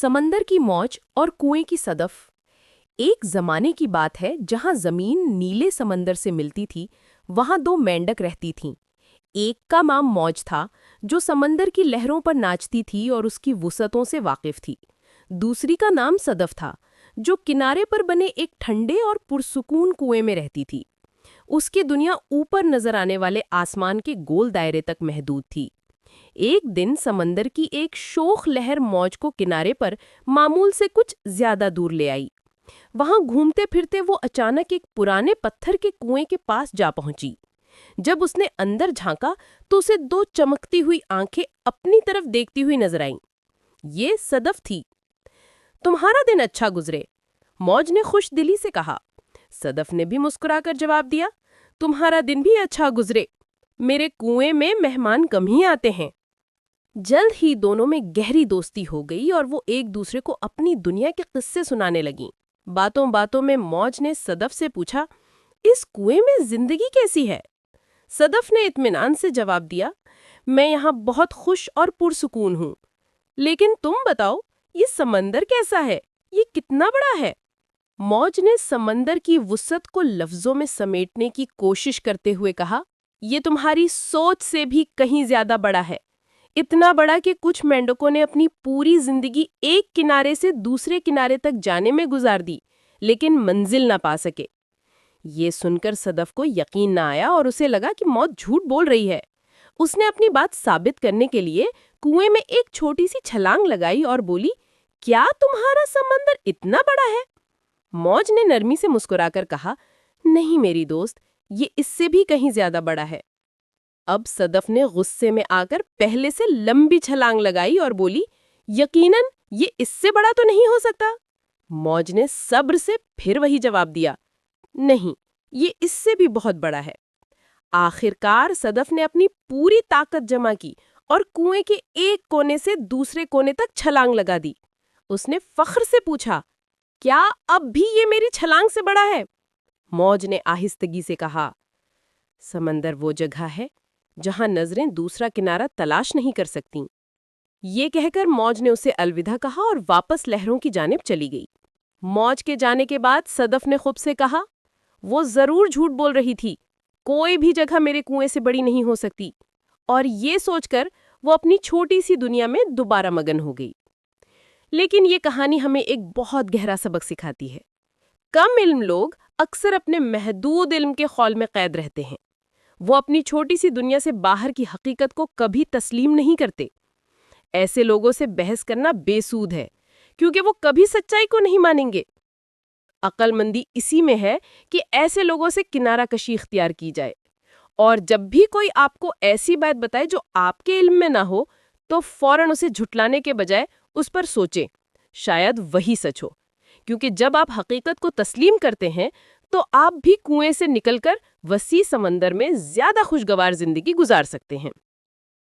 समंदर की मौज और कुएं की सदफ। एक जमाने की बात है जहां जमीन नीले समंदर से मिलती थी। वहां दो मेंढक रहती थीं। एक का नाम मौज था, जो समंदर की लहरों पर नाचती थी और उसकी वुसअतों से वाकिफ थी। दूसरी का नाम सदफ था, जो किनारे पर बने एक ठंडे और पुरसुकून कुएं में रहती थी। उसकी दुनिया ऊपर नजर आने वाले आसमान के गोल दायरे तक महदूद थी। एक दिन समंदर की एक शोख लहर मौज को किनारे पर मामूल से कुछ ज्यादा दूर ले आई। वहां घूमते फिरते वो अचानक एक पुराने पत्थर के कुएं के पास जा पहुंची। जब उसने अंदर झांका तो उसे दो चमकती हुई आंखें अपनी तरफ देखती हुई नजर आईं। ये सदफ थी। तुम्हारा दिन अच्छा गुजरे, मौज ने खुश दिली से कहा। सदफ ने भी मुस्कुराकर जवाब दिया, तुम्हारा दिन भी अच्छा गुजरे। मेरे कुएं में मेहमान कम ही आते हैं। जल्द ही दोनों में गहरी दोस्ती हो गई और वो एक दूसरे को अपनी दुनिया के किस्से सुनाने लगीं। बातों बातों में मौज ने सदफ से पूछा, इस कुएं में जिंदगी कैसी है? सदफ ने इत्मीनान से जवाब दिया, मैं यहाँ बहुत खुश और पुरसुकून हूँ। लेकिन तुम बताओ, ये समंदर कैसा है? ये कितना बड़ा है? मौज ने समंदर की वुसअत को लफ्जों में समेटने की कोशिश करते हुए कहा, ये तुम्हारी सोच से भी कहीं ज्यादा बड़ा है। इतना बड़ा कि कुछ मेंढकों ने अपनी पूरी जिंदगी एक किनारे से दूसरे किनारे तक जाने में गुजार दी, लेकिन मंजिल ना पा सके। ये सुनकर सदफ को यकीन ना आया और उसे लगा कि मौत झूठ बोल रही है। उसने अपनी बात साबित करने के लिए कुएं में एक छोटी सी छलांग लगाई और बोली, क्या तुम्हारा समंदर इतना बड़ा है? मौज ने नरमी से मुस्कुराकर कहा, नहीं मेरी दोस्त, ये इससे भी कहीं ज्यादा बड़ा है। अब सदफ ने गुस्से में आकर पहले से लंबी छलांग लगाई और बोली, यकीनन ये इससे बड़ा तो नहीं हो सकता। मौज ने सब्र से फिर वही जवाब दिया, नहीं, ये इससे भी बहुत बड़ा है। आखिरकार सदफ ने अपनी पूरी ताकत जमा की और कुएं के एक कोने से दूसरे कोने तक छलांग लगा दी। उसने फख्र से पूछा, क्या अब भी ये मेरी छलांग से बड़ा है? मौज ने आहिस्तगी से कहा, समंदर वो जगह है जहां नजरें दूसरा किनारा तलाश नहीं कर सकतीं। ये कहकर मौज ने उसे अलविदा कहा और वापस लहरों की जानिब चली गई। मौज के जाने के बाद सदफ ने खुद से कहा, वो जरूर झूठ बोल रही थी। कोई भी जगह मेरे कुएं से बड़ी नहीं हो सकती। और ये सोचकर वो अपनी छोटी सी दुनिया में दोबारा मगन हो गई। लेकिन ये कहानी हमें एक बहुत गहरा सबक सिखाती है। कम इल्म लोग अक्सर अपने महदूद इल्म के खौल में कैद रहते हैं। वो अपनी छोटी सी दुनिया से बाहर की हकीकत को कभी तस्लीम नहीं करते। ऐसे लोगों से बहस करना बेसूद है, क्योंकि वो कभी सच्चाई को नहीं मानेंगे। अक्लमंदी इसी में है कि ऐसे लोगों से किनारा कशी इख्तियार की जाए, और जब भी कोई आपको ऐसी बात बताए जो आपके इल्म में ना हो, तो फौरन उसे झुटलाने के बजाय उस पर सोचें, शायद वही सच हो। क्योंकि जब आप हकीकत को तस्लीम करते हैं, तो आप भी कुएं से निकलकर वसी समंदर में ज्यादा खुशगवार जिंदगी गुजार सकते हैं।